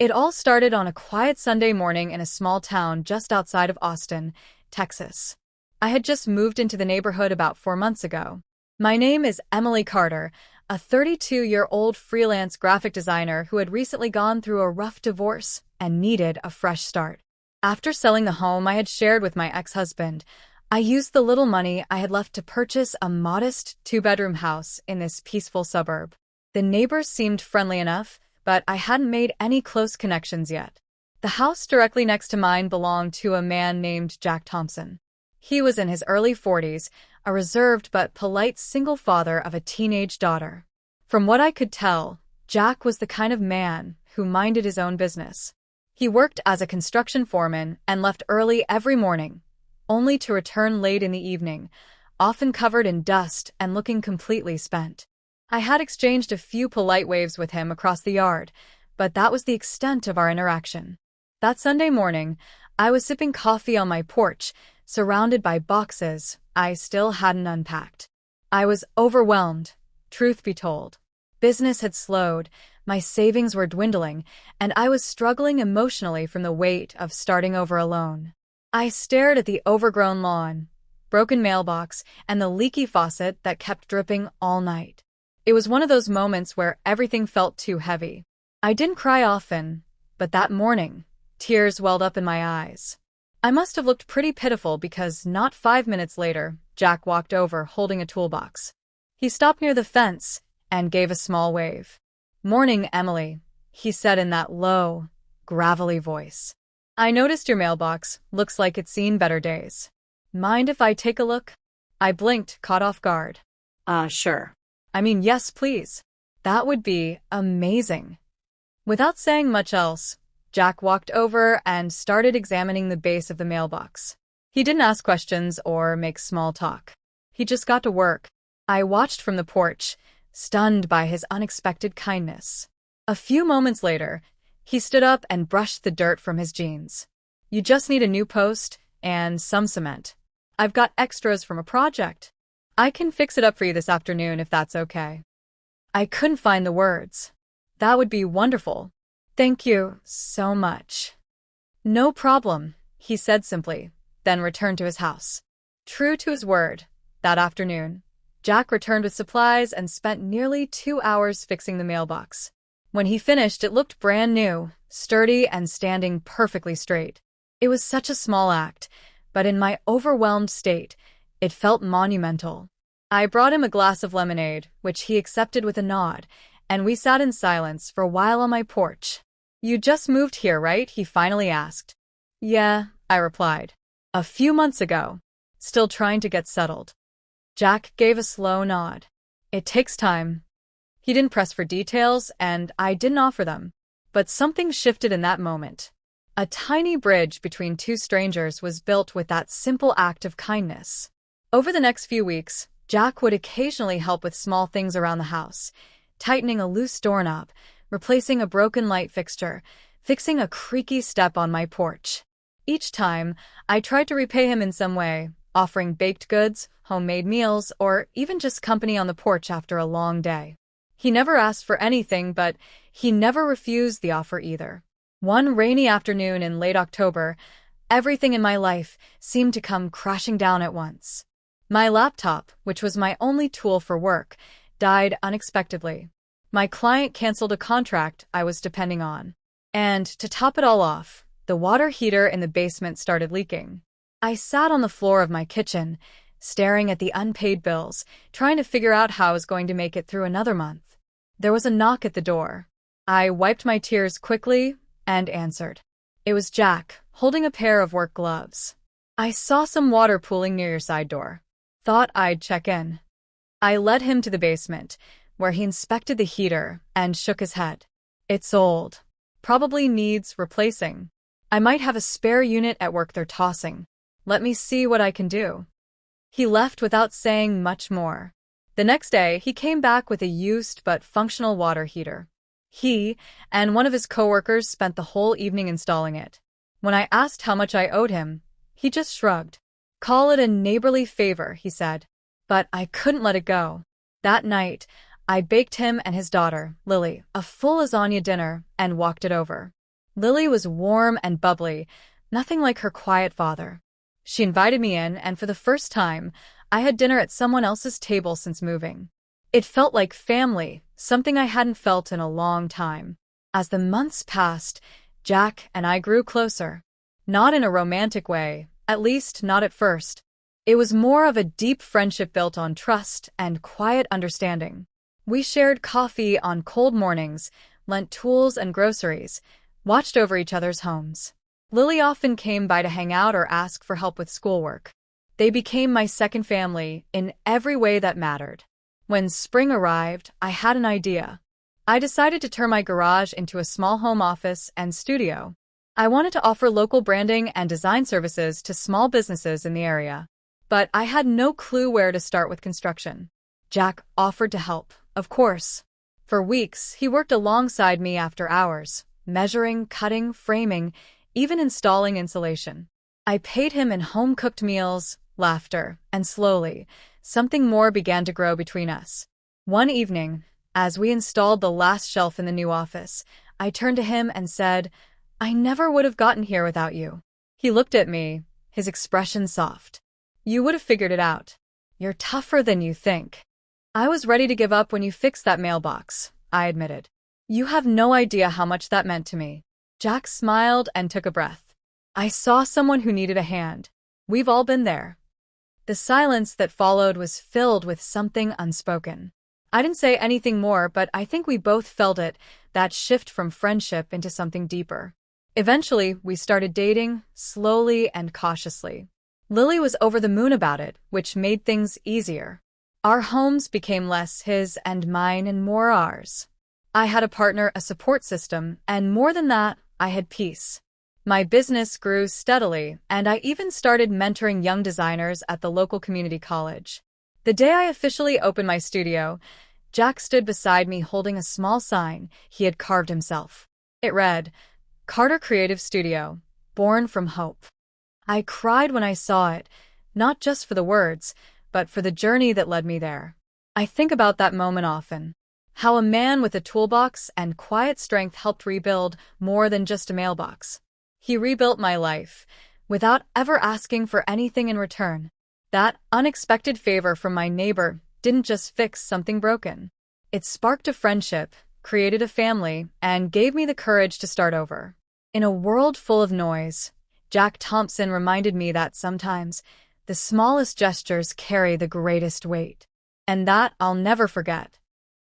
It all started on a quiet Sunday morning in a small town just outside of Austin, Texas. I had just moved into the neighborhood about 4 months ago. My name is Emily Carter, a 32-year-old freelance graphic designer who had recently gone through a rough divorce and needed a fresh start. After selling the home I had shared with my ex-husband, I used the little money I had left to purchase a modest two-bedroom house in this peaceful suburb. The neighbors seemed friendly enough, but I hadn't made any close connections yet. The house directly next to mine belonged to a man named Jack Thompson. He was in his early 40s, a reserved but polite single father of a teenage daughter. From what I could tell, Jack was the kind of man who minded his own business. He worked as a construction foreman and left early every morning, only to return late in the evening, often covered in dust and looking completely spent. I had exchanged a few polite waves with him across the yard, but that was the extent of our interaction. That Sunday morning, I was sipping coffee on my porch, surrounded by boxes I still hadn't unpacked. I was overwhelmed, truth be told. Business had slowed, my savings were dwindling, and I was struggling emotionally from the weight of starting over alone. I stared at the overgrown lawn, broken mailbox, and the leaky faucet that kept dripping all night. It was one of those moments where everything felt too heavy. I didn't cry often, but that morning, tears welled up in my eyes. I must have looked pretty pitiful because not 5 minutes later, Jack walked over holding a toolbox. He stopped near the fence and gave a small wave. "Morning, Emily," he said in that low, gravelly voice. "I noticed your mailbox. Looks like it's seen better days. Mind if I take a look?" I blinked, caught off guard. Sure. Yes, please. That would be amazing." Without saying much else, Jack walked over and started examining the base of the mailbox. He didn't ask questions or make small talk. He just got to work. I watched from the porch, stunned by his unexpected kindness. A few moments later, he stood up and brushed the dirt from his jeans. "You just need a new post and some cement. I've got extras from a project. I can fix it up for you this afternoon if that's okay." I couldn't find the words. "That would be wonderful. Thank you so much." "No problem," he said simply, then returned to his house. True to his word, that afternoon, Jack returned with supplies and spent nearly 2 hours fixing the mailbox. When he finished, it looked brand new, sturdy and standing perfectly straight. It was such a small act, but in my overwhelmed state, it felt monumental. I brought him a glass of lemonade, which he accepted with a nod, and we sat in silence for a while on my porch. "You just moved here, right?" he finally asked. "Yeah," I replied. "A few months ago. Still trying to get settled." Jack gave a slow nod. "It takes time." He didn't press for details, and I didn't offer them. But something shifted in that moment. A tiny bridge between two strangers was built with that simple act of kindness. Over the next few weeks, Jack would occasionally help with small things around the house, tightening a loose doorknob, replacing a broken light fixture, fixing a creaky step on my porch. Each time, I tried to repay him in some way, offering baked goods, homemade meals, or even just company on the porch after a long day. He never asked for anything, but he never refused the offer either. One rainy afternoon in late October, everything in my life seemed to come crashing down at once. My laptop, which was my only tool for work, died unexpectedly. My client canceled a contract I was depending on. And to top it all off, the water heater in the basement started leaking. I sat on the floor of my kitchen, staring at the unpaid bills, trying to figure out how I was going to make it through another month. There was a knock at the door. I wiped my tears quickly and answered. It was Jack, holding a pair of work gloves. "I saw some water pooling near your side door. Thought I'd check in." I led him to the basement, where he inspected the heater and shook his head. "It's old. Probably needs replacing. I might have a spare unit at work they're tossing. Let me see what I can do." He left without saying much more. The next day, he came back with a used but functional water heater. He and one of his coworkers spent the whole evening installing it. When I asked how much I owed him, he just shrugged. "Call it a neighborly favor," he said. But I couldn't let it go. That night, I baked him and his daughter, Lily, a full lasagna dinner and walked it over. Lily was warm and bubbly, nothing like her quiet father. She invited me in, and for the first time, I had dinner at someone else's table since moving. It felt like family, something I hadn't felt in a long time. As the months passed, Jack and I grew closer. Not in a romantic way, at least not at first. It was more of a deep friendship built on trust and quiet understanding. We shared coffee on cold mornings, lent tools and groceries, watched over each other's homes. Lily often came by to hang out or ask for help with schoolwork. They became my second family in every way that mattered. When spring arrived, I had an idea. I decided to turn my garage into a small home office and studio. I wanted to offer local branding and design services to small businesses in the area. But I had no clue where to start with construction. Jack offered to help, of course. For weeks, he worked alongside me after hours, measuring, cutting, framing, even installing insulation. I paid him in home-cooked meals, laughter, and slowly, something more began to grow between us. One evening, as we installed the last shelf in the new office, I turned to him and said, "I never would have gotten here without you." He looked at me, his expression soft. "You would have figured it out. You're tougher than you think." "I was ready to give up when you fixed that mailbox," I admitted. "You have no idea how much that meant to me." Jack smiled and took a breath. "I saw someone who needed a hand. We've all been there." The silence that followed was filled with something unspoken. I didn't say anything more, but I think we both felt it, that shift from friendship into something deeper. Eventually, we started dating, slowly and cautiously. Lily was over the moon about it, which made things easier. Our homes became less his and mine and more ours. I had a partner, a support system, and more than that, I had peace. My business grew steadily, and I even started mentoring young designers at the local community college. The day I officially opened my studio, Jack stood beside me holding a small sign he had carved himself. It read, "Carter Creative Studio, born from hope." I cried when I saw it, not just for the words, but for the journey that led me there. I think about that moment often. How a man with a toolbox and quiet strength helped rebuild more than just a mailbox. He rebuilt my life, without ever asking for anything in return. That unexpected favor from my neighbor didn't just fix something broken. It sparked a friendship, created a family, and gave me the courage to start over. In a world full of noise, Jack Thompson reminded me that sometimes the smallest gestures carry the greatest weight. And that I'll never forget.